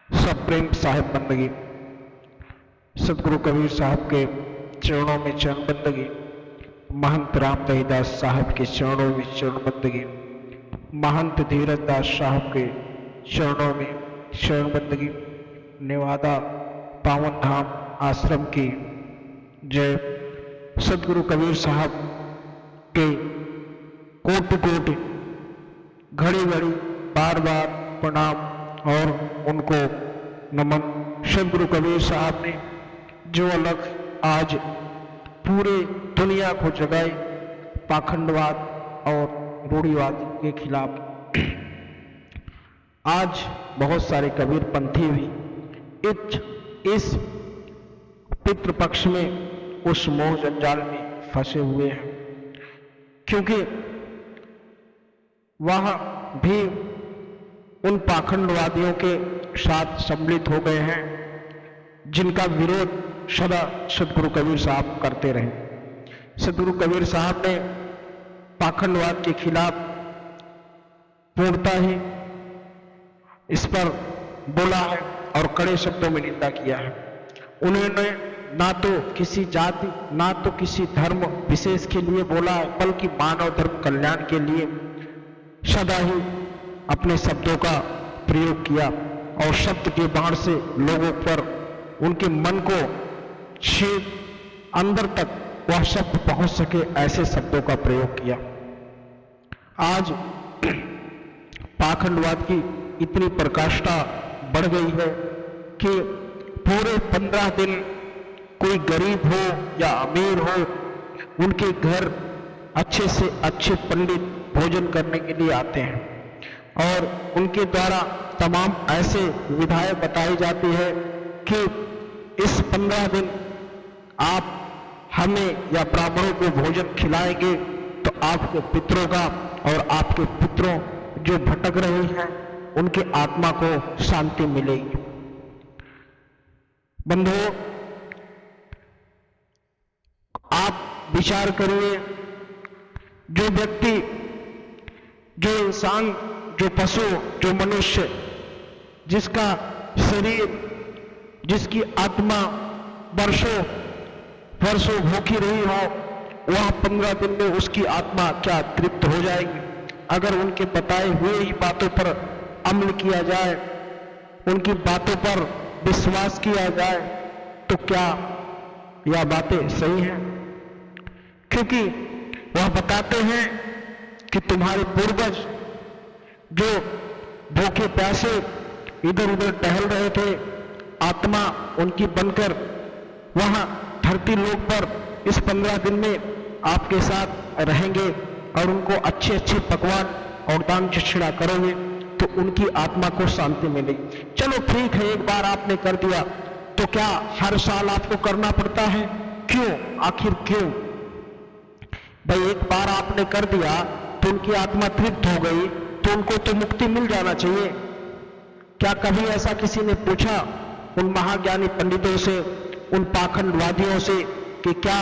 सप्रेम साहिब बंदगी। सदगुरु कबीर साहब के चरणों में चरण बंदगी, महंत राम दहीदास साहब के चरणों में चरण बंदगी, महंत धीरज दास साहब के चरणों में शरण बंदगी। नेवादा पावन धाम आश्रम की जय। सदगुरु कबीर साहब के कोटि कोटि घड़ी घड़ी बार बार प्रणाम और उनको नमन। सदगुरु कबीर साहब ने जो अलग आज पूरे दुनिया को जगाई पाखंडवाद और रूढ़िवाद के खिलाफ। आज बहुत सारे कबीरपंथी भी इस पितृपक्ष में उस मोह जंजाल में फंसे हुए हैं, क्योंकि वह भी उन पाखंडवादियों के साथ सम्मिलित हो गए हैं जिनका विरोध सदा सदगुरु कबीर साहब करते रहे। सदगुरु कबीर साहब ने पाखंडवाद के खिलाफ पूर्णतः ही इस पर बोला है और कड़े शब्दों में निंदा किया है। उन्होंने ना तो किसी जाति ना तो किसी धर्म विशेष के लिए बोला है, बल्कि मानव धर्म कल्याण के लिए सदा ही अपने शब्दों का प्रयोग किया और शब्द के बाण से लोगों पर उनके मन को छेद अंदर तक वह शब्द पहुंच सके ऐसे शब्दों का प्रयोग किया। आज पाखंडवाद की इतनी प्रकाष्ठा बढ़ गई है कि पूरे 15 दिन कोई गरीब हो या अमीर हो, उनके घर अच्छे से अच्छे पंडित भोजन करने के लिए आते हैं और उनके द्वारा तमाम ऐसे विधाएं बताई जाती है कि इस 15 दिन आप हमें या ब्राह्मणों को भोजन खिलाएंगे तो आपके पितरों का और आपके पितरों जो भटक रहे हैं उनके आत्मा को शांति मिलेगी। बंधुओं, आप विचार करिए, जो व्यक्ति, जो इंसान, जो पशु, जो मनुष्य, जिसका शरीर, जिसकी आत्मा वर्षों वर्षों भूखी रही हो, वह 15 दिन में उसकी आत्मा क्या तृप्त हो जाएगी? अगर उनके बताए हुए ही बातों पर अमल किया जाए, उनकी बातों पर विश्वास किया जाए, तो क्या यह बातें सही हैं? क्योंकि वह बताते हैं कि तुम्हारे पूर्वज जो भूखे प्यासे इधर उधर टहल रहे थे, आत्मा उनकी बनकर वहां धरती लोक पर इस 15 दिन में आपके साथ रहेंगे और उनको अच्छे अच्छे पकवान और दान दक्षिणा करोगे तो उनकी आत्मा को शांति मिलेगी। चलो ठीक है, एक बार आपने कर दिया तो क्या हर साल आपको करना पड़ता है? क्यों? आखिर क्यों? भाई एक बार आपने कर दिया तो उनकी आत्मा तृप्त हो गई तो उनको तो मुक्ति मिल जाना चाहिए। क्या कभी ऐसा किसी ने पूछा उन महाज्ञानी पंडितों से, उन पाखंडवादियों से कि क्या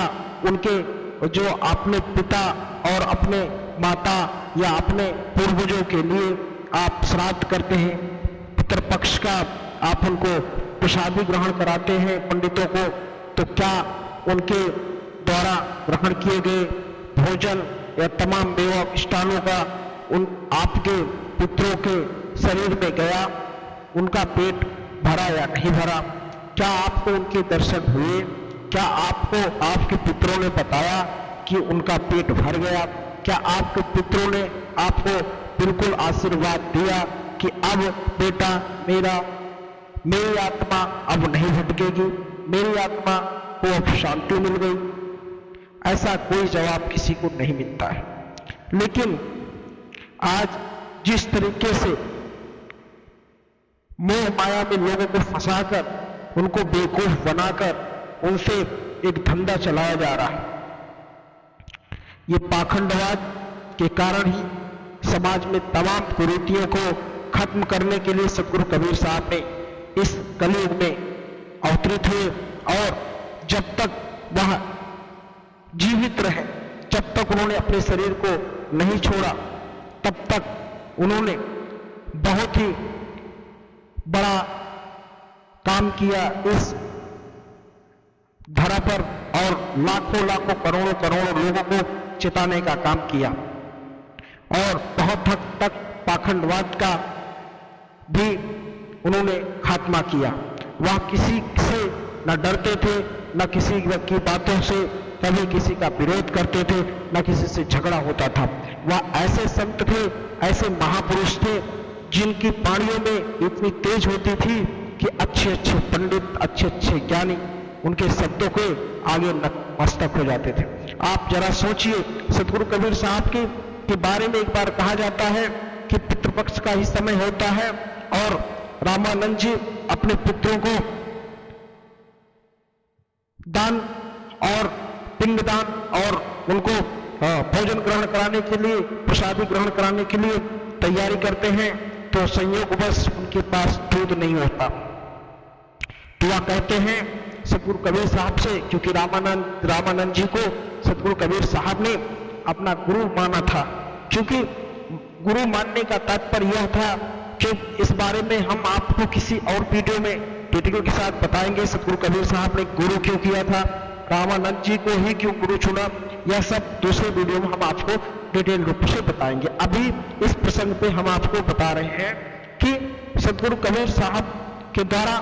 उनके जो अपने पिता और अपने माता या अपने पूर्वजों के लिए आप श्राद्ध करते हैं, पितृपक्ष का आप उनको प्रसादी ग्रहण कराते हैं पंडितों को, तो क्या उनके द्वारा ग्रहण किए गए भोजन या तमाम मेवा मिष्ठानों का उन आपके पितरों के शरीर में गया? उनका पेट भरा या नहीं भरा? क्या आपको उनके दर्शन हुए? क्या आपको आपके पितरों ने बताया कि उनका पेट भर गया? क्या आपके पितरों ने आपको बिल्कुल आशीर्वाद दिया कि अब बेटा मेरी आत्मा अब नहीं भटकेगी, मेरी आत्मा को अब शांति मिल गई? ऐसा कोई जवाब किसी को नहीं मिलता है। लेकिन आज जिस तरीके से मोह माया में लोगों को फंसाकर, उनको बेवकूफ बनाकर उनसे एक धंधा चलाया जा रहा है, ये पाखंडवाद के कारण ही समाज में तमाम कुरीतियों को खत्म करने के लिए सदगुरु कबीर साहब ने इस कलयुग में अवतरित हुए और जब तक वह जीवित रहे, जब तक उन्होंने अपने शरीर को नहीं छोड़ा, तब तक उन्होंने बहुत ही बड़ा काम किया इस धरा पर और लाखों लाखों करोड़ों करोड़ों लोगों को चिताने का काम किया और बहुत हद तक पाखंडवाद का भी उन्होंने खात्मा किया। वह किसी से न डरते थे, न किसी की बातों से कभी किसी का विरोध करते थे, न किसी से झगड़ा होता था। वह ऐसे संत थे, ऐसे महापुरुष थे जिनकी वाणियों में इतनी तेज होती थी कि अच्छे अच्छे पंडित, अच्छे अच्छे ज्ञानी उनके शब्दों के आगे नतमस्तक हो जाते थे। आप जरा सोचिए, सतगुरु कबीर साहब के बारे में एक बार कहा जाता है कि पितृपक्ष का ही समय होता है और रामानंद जी अपने पुत्रों को दान और पिंडदान और उनको भोजन ग्रहण कराने के लिए, प्रसादी ग्रहण कराने के लिए तैयारी करते हैं, तो संयोगवश उनके पास दूध नहीं होता। तो वह कहते हैं सतगुरु कबीर साहब से, क्योंकि रामानंद जी को सतगुरु कबीर साहब ने अपना गुरु माना था। क्योंकि गुरु मानने का तात्पर्य यह था कि इस बारे में हम आपको किसी और वीडियो के साथ बताएंगे। सतगुरु कबीर साहब ने गुरु क्यों किया था, रामानंद जी को ही क्यों गुरु चुना, यह सब दूसरे वीडियो में हम आपको डिटेल रूप से बताएंगे। अभी इस प्रसंग पे हम आपको बता रहे हैं कि सतगुरु कबीर साहब के द्वारा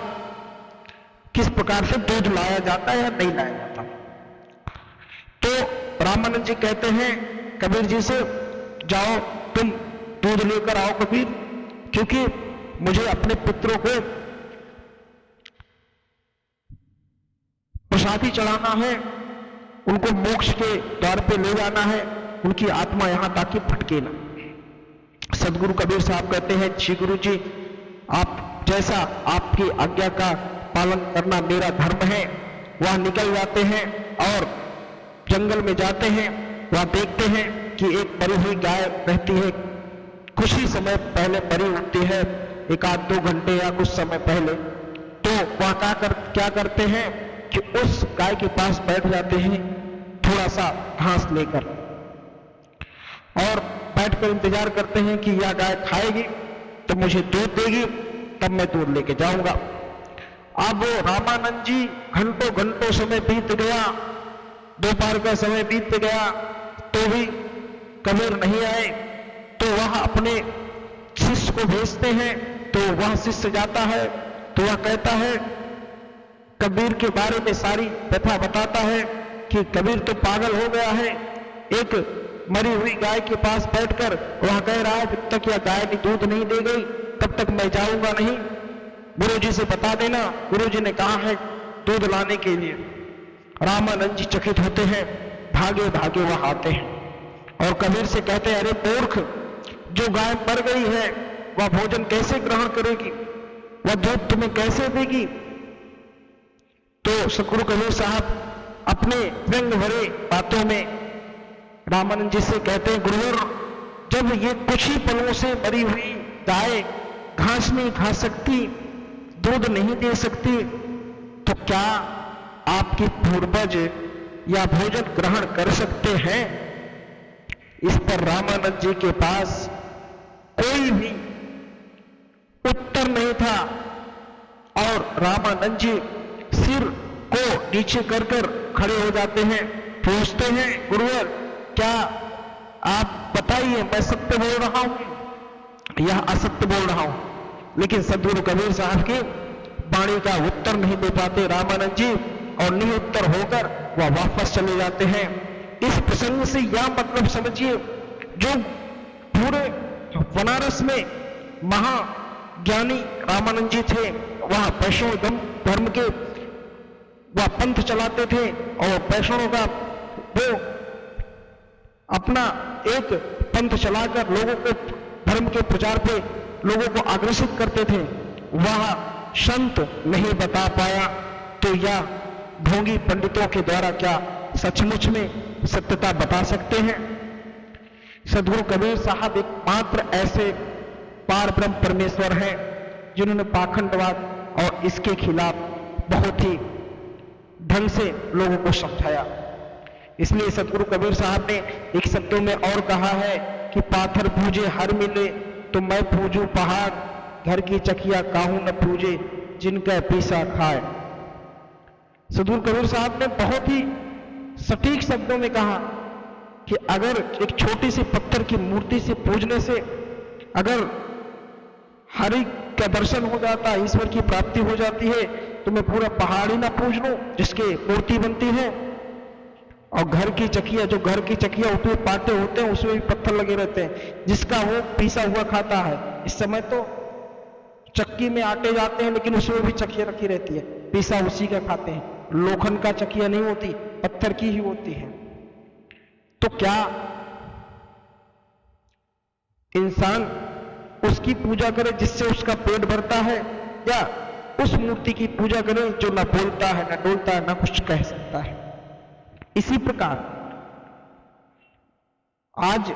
किस प्रकार से दूध लाया जाता है या नहीं लाया जाता। तो रामानंद जी कहते हैं कबीर जी से, जाओ तुम दूध लेकर आओ कबीर, क्योंकि मुझे अपने पुत्रों को प्रसादी चढ़ाना है, उनको मोक्ष के द्वार पे ले जाना है, उनकी आत्मा यहां ताकि भटके ना। सदगुरु कबीर साहब कहते हैं, जी गुरु जी, आप जैसा आपकी आज्ञा का पालन करना मेरा धर्म है। वह निकल जाते हैं और जंगल में जाते हैं। वह देखते हैं कि एक मरी हुई गाय रहती है, कुछ ही समय पहले मरी होती है, एक आध 2 घंटे या कुछ समय पहले। तो वह क्या करते हैं कि उस गाय के पास बैठ जाते हैं, थोड़ा सा घास लेकर, और बैठकर इंतजार करते हैं कि यह गाय खाएगी तो मुझे दूध देगी, तब मैं दूध लेके जाऊंगा। अब रामानंद जी घंटों घंटों समय बीत गया, दोपहर का समय बीत गया, तो भी कबीर नहीं आए। तो वह अपने शिष्य को भेजते हैं, तो वह शिष्य जाता है, तो वह कहता है, कबीर के बारे में सारी कथा बताता है कि कबीर तो पागल हो गया है, एक मरी हुई गाय के पास बैठकर वह कह रहा है जब तक यह गाय की दूध नहीं दे गई तब तक मैं जाऊंगा नहीं, गुरुजी से बता देना, गुरुजी ने कहा है दूध लाने के लिए। रामानंद जी चकित होते हैं, भागे भागे वह आते हैं और कबीर से कहते हैं, अरे मूर्ख, जो गाय मर गई है वह भोजन कैसे ग्रहण करेगी, वह दूध तुम्हें कैसे देगी। तो सतगुरु कबीर साहब अपने व्यंग भरे बातों में रामानंद जी से कहते हैं, गुरुवर, जब ये कुछ ही पलों से मरी हुई गाय घास नहीं खा सकती, दूध नहीं दे सकती, तो क्या आपके पूर्वज या भोजन ग्रहण कर सकते हैं। इस पर रामानंद जी के पास कोई भी उत्तर नहीं था और रामानंद जी सिर को नीचे कर खड़े हो जाते हैं, पूछते हैं, गुरुवर, क्या आप बताइए, मैं सत्य बोल रहा हूं या असत्य बोल रहा हूं। लेकिन सदगुरु कबीर साहब की वाणी का उत्तर नहीं दे पाते रामानंद जी, और निरुत्तर होकर वह वापस चले जाते हैं। इस प्रसंग से यह मतलब समझिए, जो पूरे बनारस में महाज्ञानी रामानंद जी थे, वह वैष्णव धर्म के वह पंथ चलाते थे और वैष्णव का वो अपना एक पंथ चलाकर लोगों को धर्म के प्रचार पे लोगों को आकर्षित करते थे, वह संत नहीं बता पाया, तो यह ढोंगी पंडितों के द्वारा क्या सचमुच में सत्यता बता सकते हैं। सदगुरु कबीर साहब एकमात्र ऐसे पार ब्रह्म परमेश्वर हैं जिन्होंने पाखंडवाद और इसके खिलाफ बहुत ही ढंग से लोगों को समझाया। इसलिए सदगुरु कबीर साहब ने एक शब्दों में और कहा है कि पाथर पूजे हर मिले तो मैं पूजू पहाड़, घर की चकिया काहू न पूजे, जिनका पीसा खाए। सदगुरु कबीर साहब ने बहुत ही सटीक शब्दों में कहा कि अगर एक छोटी सी पत्थर की मूर्ति से पूजने से अगर हरि का दर्शन हो जाता है, ईश्वर की प्राप्ति हो जाती है, तो मैं पूरा पहाड़ ही ना पूज लूं जिसके मूर्ति बनती है। और घर की चकिया, जो घर की चकिया उसमें पाटे होते हैं उसमें भी पत्थर लगे रहते हैं, जिसका वो पीसा हुआ खाता है। इस समय तो चक्की में आटे जाते हैं लेकिन उसमें भी चकिया रखी रहती है, पीसा उसी का खाते हैं। लोखंड का चकिया नहीं होती, पत्थर की ही होती है। तो क्या इंसान उसकी पूजा करे जिससे उसका पेट भरता है, या उस मूर्ति की पूजा करे जो ना बोलता है, ना डोलता है, ना कुछ कह सकता है? इसी प्रकार आज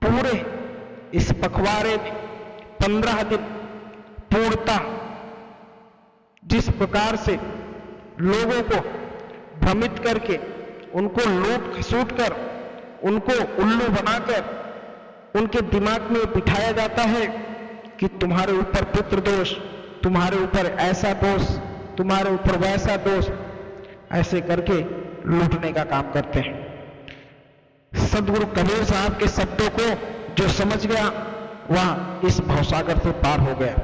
पूरे इस पखवाड़े में 15 दिन पूर्णता जिस प्रकार से लोगों को भ्रमित करके, उनको लूट खसूट कर, उनको उल्लू बनाकर उनके दिमाग में बिठाया जाता है कि तुम्हारे ऊपर पुत्र दोष, तुम्हारे ऊपर ऐसा दोष, तुम्हारे ऊपर वैसा दोष, ऐसे करके लूटने का काम करते हैं। सदगुरु कबीर साहब के शब्दों को जो समझ गया वह इस भवसागर से पार हो गया।